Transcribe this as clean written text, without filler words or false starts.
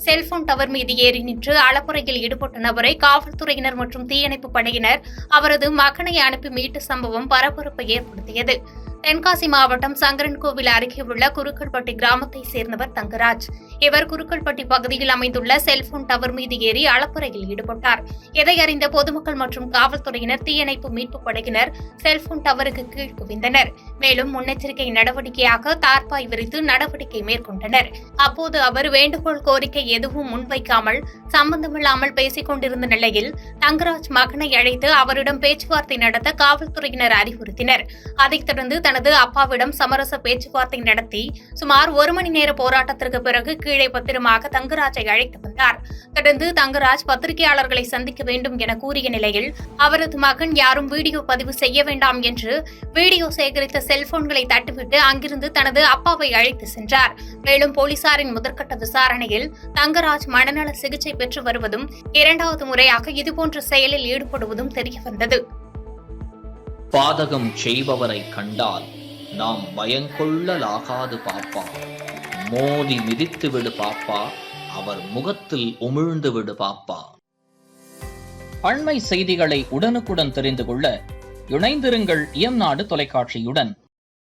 Cellphone tower மீது ஏறி நின்று அளப்புறையில் ஈடுபட்ட நபரை காவல்துறையினர் மற்றும் தீயணைப்பு படையினர் அவரது மகனை அனுப்பி மீட்ட சம்பவம் பரபரப்பை ஏற்படுத்தியது. தென்காசி மாவட்டம் சங்கரன்கோவில் அருகே உள்ள குருக்கள்பட்டி கிராமத்தைச் சேர்ந்தவர் தங்கராஜ். இவர் குருக்கள்பட்டி பகுதியில் அமைந்துள்ள செல்போன் டவர் மீது ஏறி அளப்புறையில் ஈடுபட்டார். இதை அறிந்த பொதுமக்கள் மற்றும் காவல்துறையினர், தீயணைப்பு மீட்புப் படையினர் செல்போன் டவருக்கு கீழ் குவிந்தனர். மேலும் முன்னெச்சரிக்கை நடவடிக்கையாக தார்பாய் விரித்து நடவடிக்கை மேற்கொண்டனர். அப்போது அவர் வேண்டுகோள் கோரிக்கை எதுவும் முன்வைக்காமல் சம்பந்தமில்லாமல் பேசிக் கொண்டிருந்த நிலையில் தங்கராஜ் மகனை அழைத்து அவரிடம் பேச்சுவார்த்தை நடத்த காவல்துறையினர் அறிவுறுத்தினர். அதைத் தொடர்ந்து தனது அப்பாவிடம் சமரச பேச்சுவார்த்தை நடத்தி சுமார் 1 மணி நேர போராட்டத்திற்கு பிறகு கீழே பத்திரமாக தங்கராஜை அழைத்து வந்தார். தொடர்ந்து தங்கராஜ் பத்திரிகையாளர்களை சந்திக்க வேண்டும் என கூறிய நிலையில் அவரது மகன் யாரும் வீடியோ பதிவு செய்ய வேண்டாம் என்று வீடியோ சேகரித்த செல்போன்களை தட்டிவிட்டு அங்கிருந்து தனது அப்பாவை அழைத்து சென்றார். மேலும் போலீசாரின் முதற்கட்ட விசாரணையில் தங்கராஜ் மனநல சிகிச்சை பெற்று வருவதும் 2வது முறையாக இதுபோன்ற செயலில் ஈடுபடுவதும் தெரியவந்தது. பாதகம் செய்பவரை கண்டால் நாம் பயங்கொள்ளலாகாது பாப்பா. மோதி மிதித்து விடு பாப்பா, அவர் முகத்தில் உமிழ்ந்து விடு பாப்பா. அண்மை செய்திகளை உடனுக்குடன் தெரிந்து கொள்ள இணைந்திருங்கள் இயம்நாடு தொலைக்காட்சியுடன்.